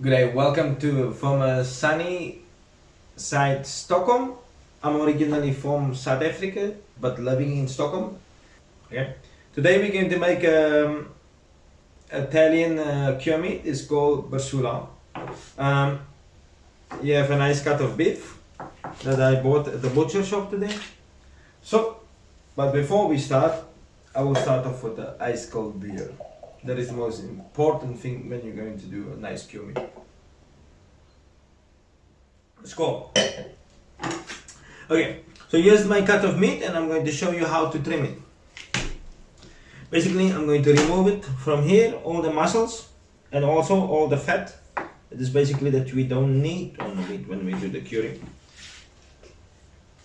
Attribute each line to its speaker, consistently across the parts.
Speaker 1: Great, welcome to from sunny side Stockholm. I'm originally from South Africa, but living in Stockholm. Okay. Today we're going to make Italian cured meat. It's called Bresaola. Um, you have a nice cut of beef that I bought at the butcher shop today. So, but before we start, I will start off with the ice cold beer. That is the most important thing when you're going to do a nice cured meat. Let's go. Okay, so here's my cut of meat and I'm going to show you how to trim it. Basically, I'm going to remove it from here, all the muscles and also all the fat. It is basically that we don't need on the meat when we do the curing.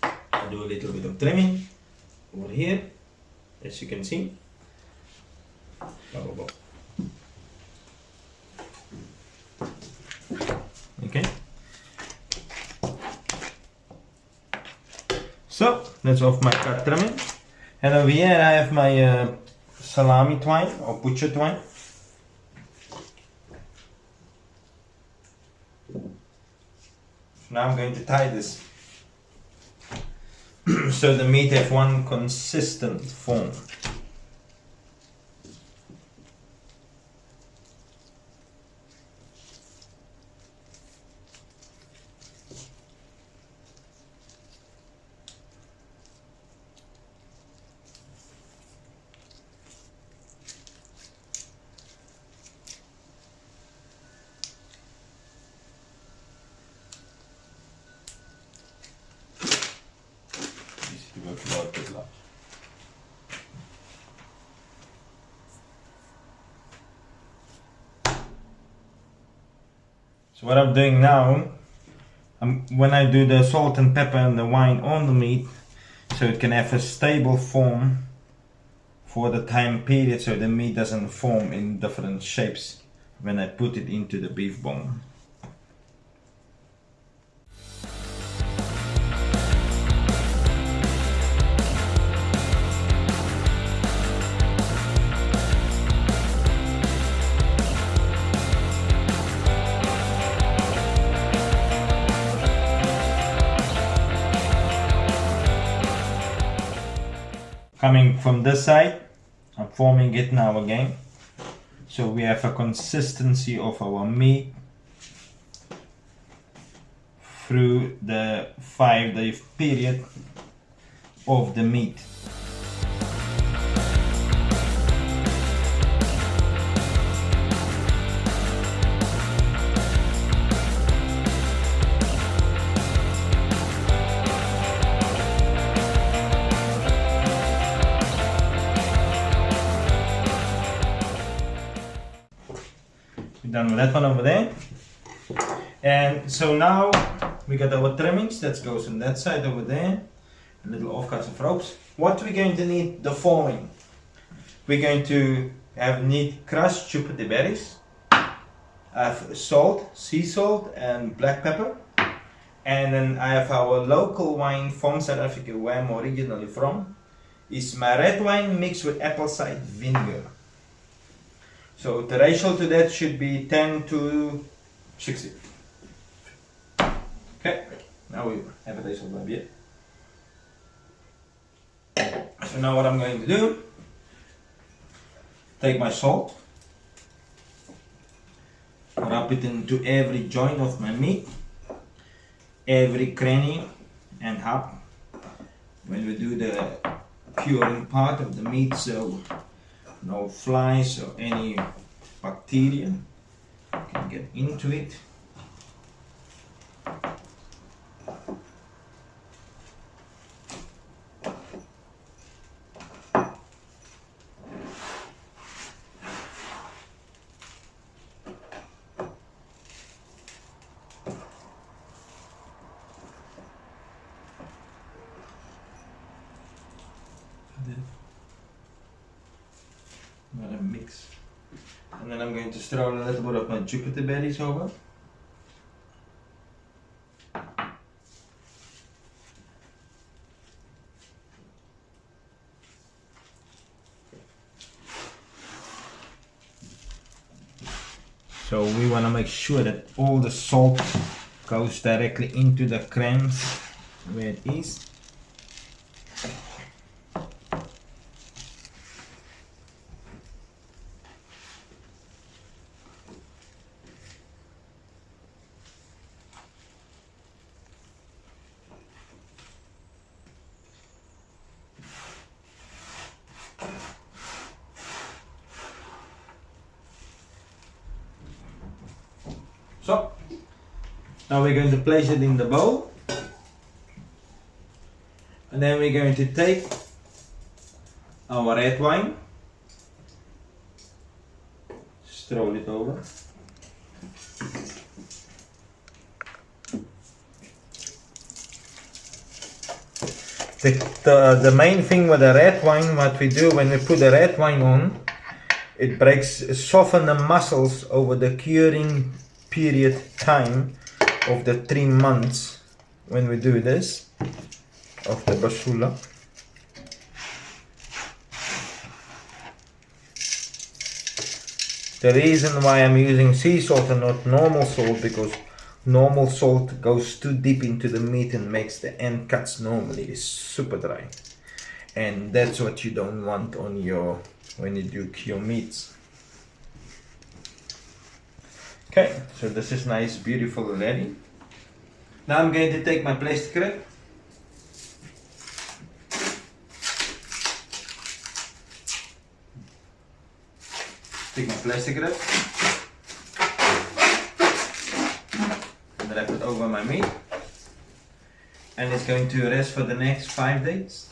Speaker 1: I do a little bit of trimming over here, as you can see. Okay. So that's off my cut trimming, and over here I have my salami twine or butcher twine. Now I'm going to tie this so the meat have one consistent form. So what I'm doing now, when I do the salt and pepper and the wine on the meat, so it can have a stable form for the time period, so the meat doesn't form in different shapes when I put it into the beef bone. Coming from this side, I'm forming it now again. So we have a consistency of our meat through the 5-day period of the meat. Done with that one over there, and so now we got our trimmings that goes on that side over there, a little offcuts of ropes. What we're going to need the following: we're going to need crushed jupiter berries, have salt, sea salt and black pepper, and then I have our local wine from South Africa, where I'm originally from. Is my red wine mixed with apple cider vinegar. So the ratio to that should be 10 to 60. Okay, now we have a taste of my beer. So now what I'm going to do, take my salt, rub it into every joint of my meat, every cranny and hub when we do the curing part of the meat, so no flies or any bacteria can get into it. Not a mix. And then I'm going to stir a little bit of my jupiter berries over. So we want to make sure that all the salt goes directly into the crayons where it is. So now we're going to place it in the bowl, and then we're going to take our red wine, stroll it over. The main thing with the red wine, what we do when we put the red wine on, it soften the muscles over the curing period time of the 3 months when we do this of the Bresaola. The reason why I'm using sea salt and not normal salt, because normal salt goes too deep into the meat and makes the end cuts normally super dry, and that's what you don't want on your when you do cure meats. Okay, so this is nice, beautiful already. Now I'm going to take my plastic wrap. Take my plastic wrap and wrap it over my meat, and it's going to rest for the next 5 days.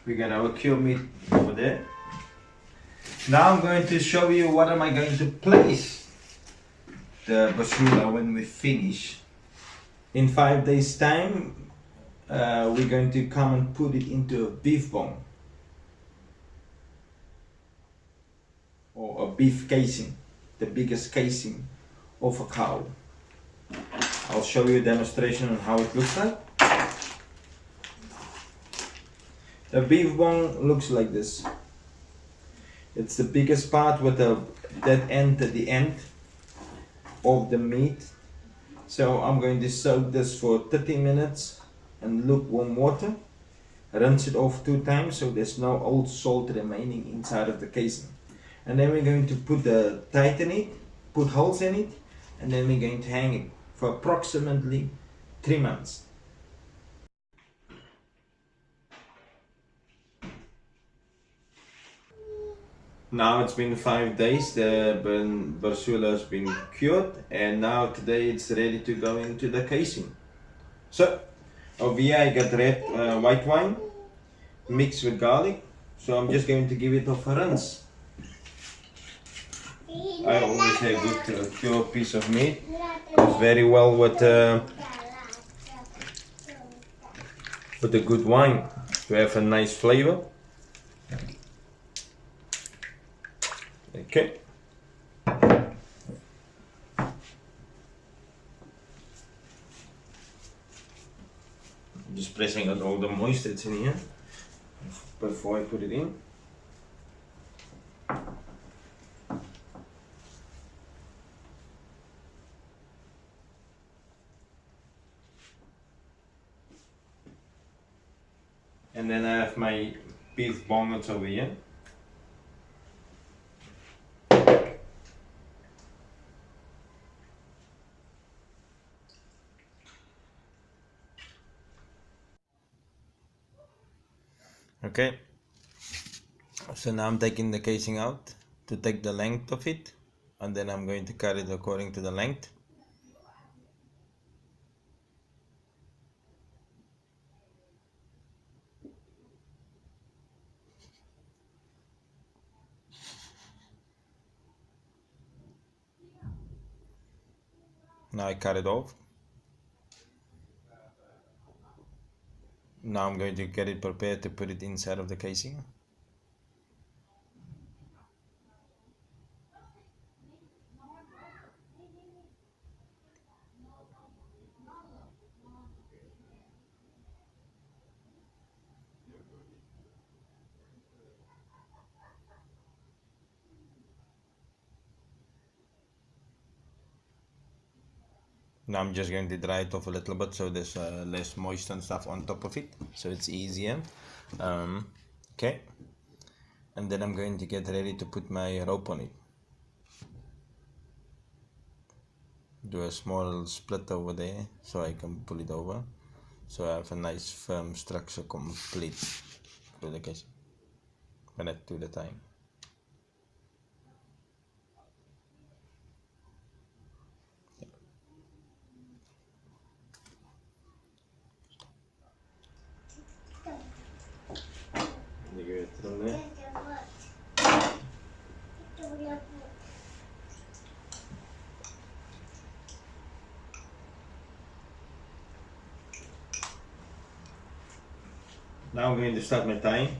Speaker 1: We got our cured meat over there. Now I'm going to show you what am I going to place the Bresaola when we finish. In 5 days time, we're going to come and put it into a beef bone or a beef casing, the biggest casing of a cow. I'll show you a demonstration on how it looks like. The beef bone looks like this. It's the biggest part with that end at the end of the meat. So I'm going to soak this for 30 minutes in lukewarm water. Rinse it off 2 times so there's no old salt remaining inside of the casing. And then we're going to put the tighten it, put holes in it, and then we're going to hang it for approximately 3 months. Now it's been 5 days, the Bresaola has been cured, and now today it's ready to go into the casing. So over here I got white wine mixed with garlic, so I'm just going to give it a rinse. I always say good pure piece of meat goes very well with a good wine to have a nice flavor. Okay. Just pressing out all the moisture that's in here before I put it in. And then I have my beef bongots over here. Okay, so now I'm taking the casing out to take the length of it, and then I'm going to cut it according to the length. Now I cut it off. Now I'm going to get it prepared to put it inside of the casing. Now I'm just going to dry it off a little bit so there's less moisture and stuff on top of it, so it's easier. Okay, and then I'm going to get ready to put my rope on it. Do a small split over there so I can pull it over, so I have a nice firm structure complete for the case when I do the tying. Now I'm going to start my tying.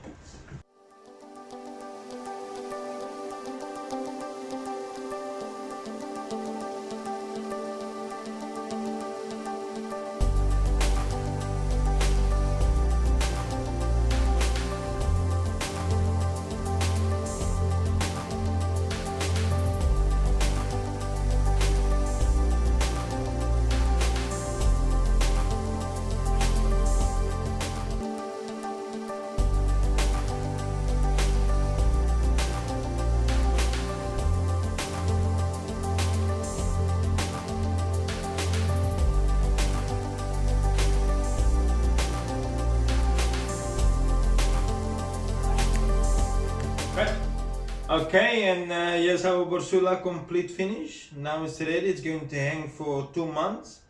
Speaker 1: Okay, and here's our Bresaola complete finish. Now it's ready. It's going to hang for 2 months,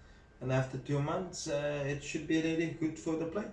Speaker 1: and after 2 months it should be ready, good for the plate.